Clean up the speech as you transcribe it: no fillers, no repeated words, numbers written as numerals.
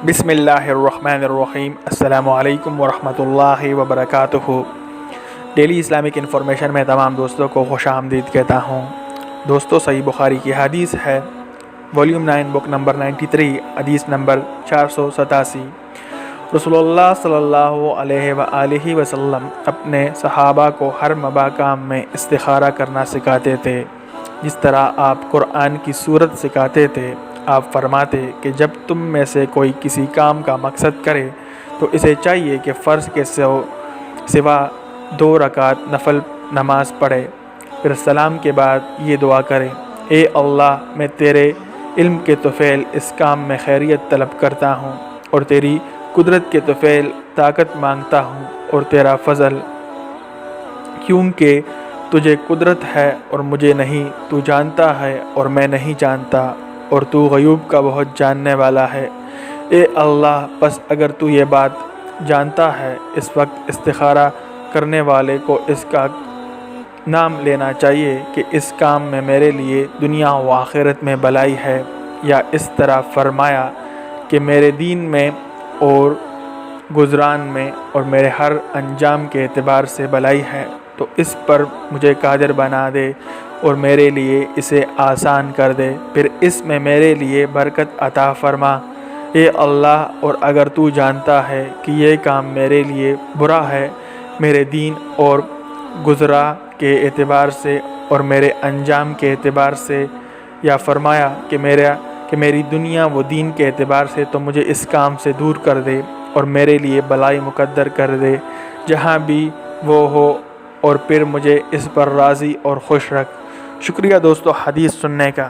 بسم اللہ الرحمن الرحیم۔ السلام علیکم ورحمۃ اللہ وبرکاتہ۔ ڈیلی اسلامک انفارمیشن میں تمام دوستوں کو خوش آمدید کہتا ہوں۔ دوستو، صحیح بخاری کی حدیث ہے، والیوم 9 بک نمبر 93، حدیث نمبر 487۔ رسول اللہ صلی اللہ علیہ وآلہ وسلم اپنے صحابہ کو ہر مباح کام میں استخارہ کرنا سکھاتے تھے، جس طرح آپ قرآن کی سورت سکھاتے تھے۔ آپ فرماتے کہ جب تم میں سے کوئی کسی کام کا مقصد کرے تو اسے چاہیے کہ فرض کے سوا 2 رکعت نفل نماز پڑھے، پھر سلام کے بعد یہ دعا کرے: اے اللہ، میں تیرے علم کے طفیل اس کام میں خیریت طلب کرتا ہوں، اور تیری قدرت کے طفیل طاقت مانگتا ہوں، اور تیرا فضل، کیونکہ تجھے قدرت ہے اور مجھے نہیں، تو جانتا ہے اور میں نہیں جانتا، اور تو غیوب کا بہت جاننے والا ہے۔ اے اللہ، بس اگر تو یہ بات جانتا ہے، اس وقت استخارہ کرنے والے کو اس کا نام لینا چاہیے کہ اس کام میں میرے لیے دنیا و آخرت میں بھلائی ہے، یا اس طرح فرمایا کہ میرے دین میں اور گزران میں اور میرے ہر انجام کے اعتبار سے بھلائی ہے، تو اس پر مجھے قادر بنا دے اور میرے لیے اسے آسان کر دے، پھر اس میں میرے لیے برکت عطا فرما۔ اے اللہ، اور اگر تو جانتا ہے کہ یہ کام میرے لیے برا ہے، میرے دین اور گزرا کے اعتبار سے اور میرے انجام کے اعتبار سے، یا فرمایا کہ میری دنیا و دین کے اعتبار سے، تو مجھے اس کام سے دور کر دے اور میرے لیے بھلائی مقدر کر دے جہاں بھی وہ ہو، اور پھر مجھے اس پر راضی اور خوش رکھ۔ شکریہ دوستو حدیث سننے کا۔